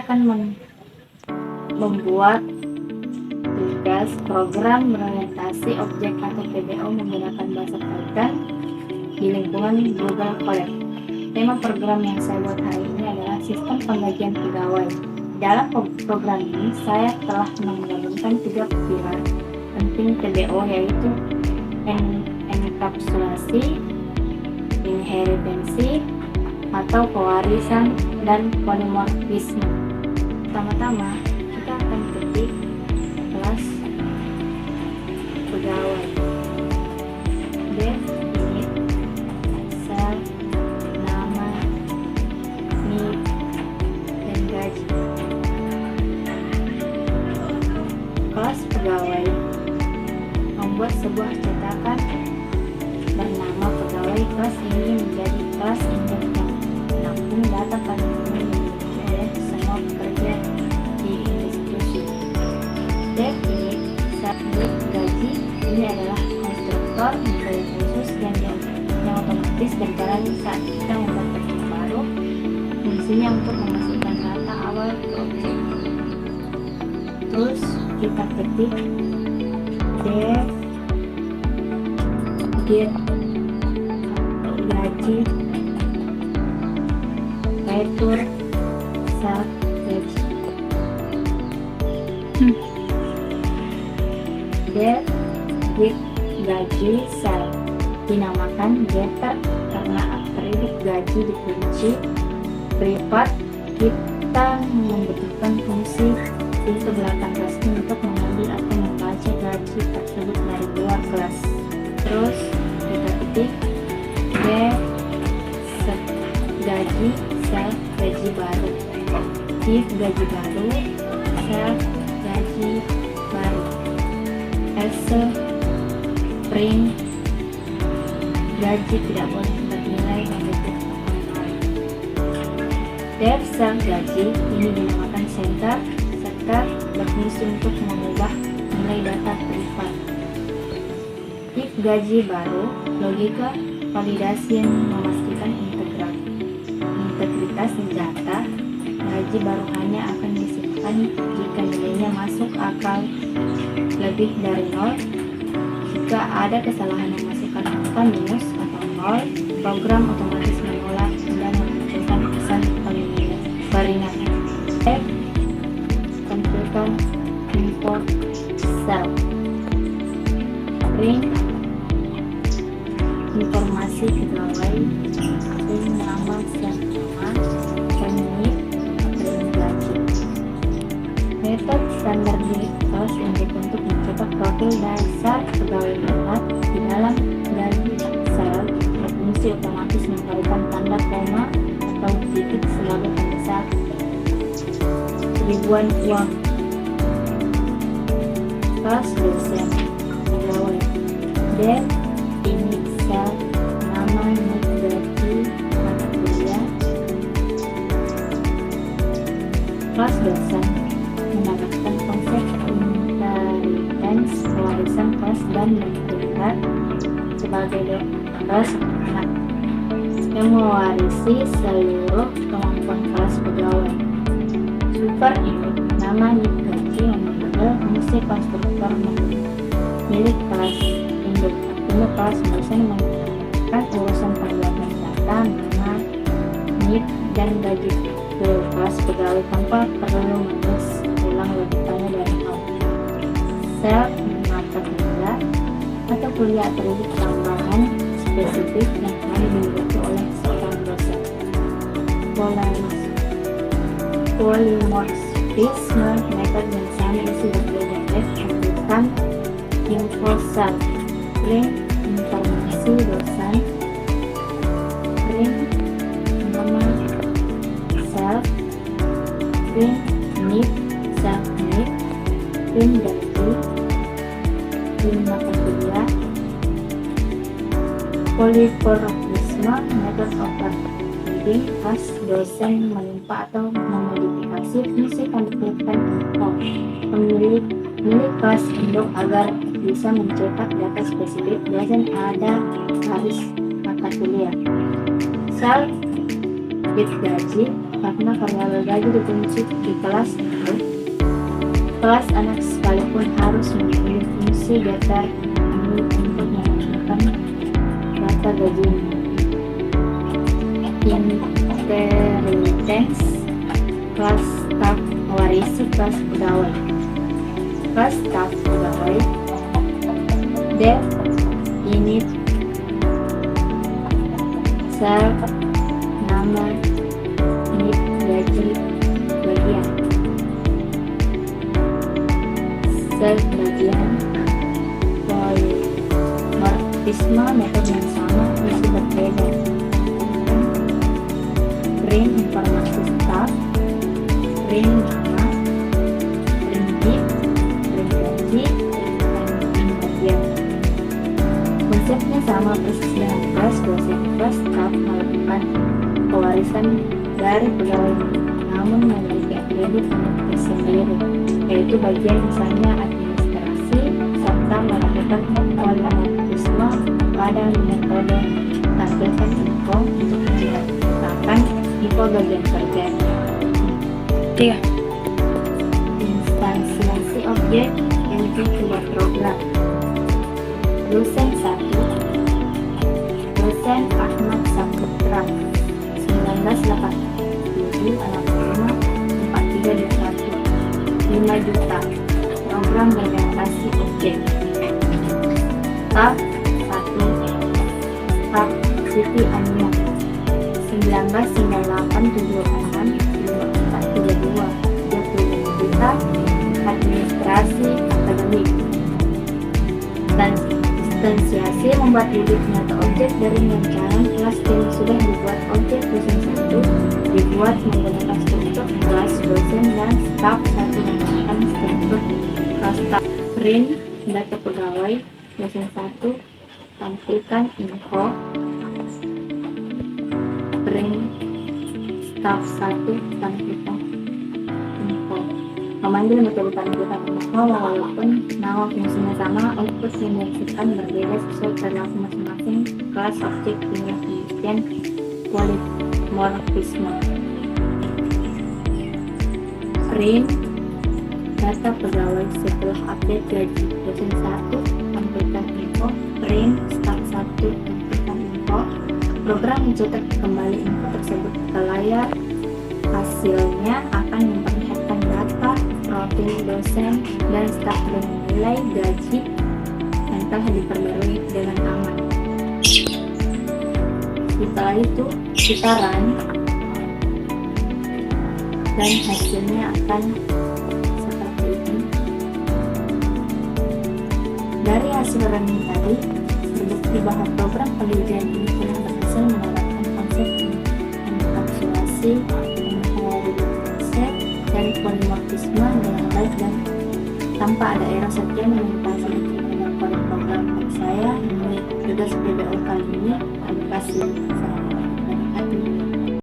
saya akan membuat tugas program berorientasi objek atau PBO menggunakan bahasa Python di lingkungan Google Colab. Tema program yang saya buat hari ini adalah sistem penggajian pegawai. Dalam program ini, saya telah menggabungkan 3 pilar penting PBO, yaitu enkapsulasi, inheritance atau pewarisan, dan polimorfisme. Pertama-tama, kita akan ketik kelas pegawai. Def, init, sel, nama, NIK, dan gaji. Kelas pegawai membuat sebuah cetakan bernama pegawai. Kelas ini menjadi kelas induk yang menampung data paling umum yang dimiliki oleh semua pekerja di institusi. Def, init, subjek, gaji ini adalah konstruktor metode khusus yang otomatis berjalan saat kita membuat objek baru. Fungsinya untuk memasukkan data awal ke objek. Terus kita ketik def get gaji retur sel gaji. Def get gaji sel dinamakan getter karena atribut gaji dikunci privat. Kita membutuhkan fungsi pintu belakang kelas ini untuk mengambil atau membaca gaji tersebut dari luar kelas. Terus kita ketik def gaji sel gaji baru, if gaji baru sel gaji baru, else print gaji tidak boleh bernilai negatif. Def sel gaji ini dinamakan center berfungsi untuk mengubah nilai data privat. If gaji baru, logika validasi yang memastikan integritas data. Gaji baru hanya akan disimpan jika nilainya masuk akal lebih dari 0. Jika ada kesalahan yang masukkan angka minus atau 0, program otomatis menolak dan memunculkan pesan peringatan. Tentukan import cell, print informasi pegawai, print nama sel nama, penit, print gaji. Metode standar di kelas untuk mencetak profil dasar pegawai tetap di dalam gaji sel berfungsi otomatis memberikan tanda koma atau titik sebagai pembesar ribuan uang. Kelas dosen pegawai. Def init sel nama, NIK, gaji, mata kuliah. Kelas dosen mendapatkan konsep inheritance, pewarisan kelas, dan melihat sebagai kelas anak yang mewarisi seluruh kemampuan kelas pegawai. Super init nama, NIK, gaji mengambil fungsi konstruktor milik kelas induk. Artinya kelas dosen menggunakan urusan pembuatan data nama, NIK, dan gaji ke kelas pegawai tanpa perlu menulis ulang logikanya dari awal. Sel mata kuliah atau kuliah atribut tambahan spesifik yang hanya dimiliki oleh seorang dosen. Polimorfisme metode yang sama isi berbeda. Def tentukan info sel, print informasi dosen, print nama sel, print NIK sel NIK, print gaji, print mata kuliah. Polimorfisme metode overriding kelas dosen menimpa atau memodifikasi fungsi pendudukan info pemilik kelas induk agar bisa mencetak data spesifik. Biasanya ada garis mata kuliah. Sel get gaji karena variabel gaji dikunci di kelas itu. Kelas anak sekalipun harus memiliki fungsi getter untuk menentukan data gajinya. Inheritance, kelas staf mewarisi kelas pegawai. Kelas staf pegawai, def, init, serv, nama, nip, gaji, bagian. Serv bagian, polimorfisme metode yang sama masih berbeda. Print informasi staf, print nama, print nip, print gaji, dan print bagian. Konsepnya sama persis dengan kelas dosen. Kelas staf melakukan pewarisan dari pegawai, namun memiliki atribut unik tersendiri, yaitu bagian misalnya administrasi serta melakukan polimorfisme pada metode tampilkan info untuk menciptakan info bagian kerja. 3. Instansiasi objek untuk sebuah program. Dosen 1, dosen Ahmad Saputra, 1987, anak 5 juta, program berorientasi objek. Staf 1, staf Siti Ania, 1998, 2432, 25 juta, administrasi akademik. Instansiasi membuat bibit nyata objek dari rancangan kelas yang sudah dibuat. Objek dosen 1 dibuat menggunakan struktur kelas dosen dan staf 1 menggunakan struktur kelas staf. Print data pegawai dosen 1, tampilkan info. Print staf 1, tampilkan info. Memanggil metode tampilkan info walaupun nama fungsinya sama, output yang dihasilkan berbeda sesuai perilaku masing-masing kelas objek dengan penelitian polimorfisme. Print data pegawai setelah update gaji dosen 1, tampilkan info. Print staf 1, tampilkan info. Program mencetak kembali info tersebut ke layar. Hasilnya akan memperlihatkan data profil dosen dan staf dengan nilai gaji yang telah diperbarui dengan aman. Setelah itu kita run dan hasilnya akan seperti ini. Dari hasil running tadi terbukti bahwa program penelitian ini telah berhasil menerapkan konsep enkapsulasi, dan polimorfisme dengan baik dan tanpa ada error. Sekian presentasi dengan program saya. Ini juga video kali ini. Terima kasih.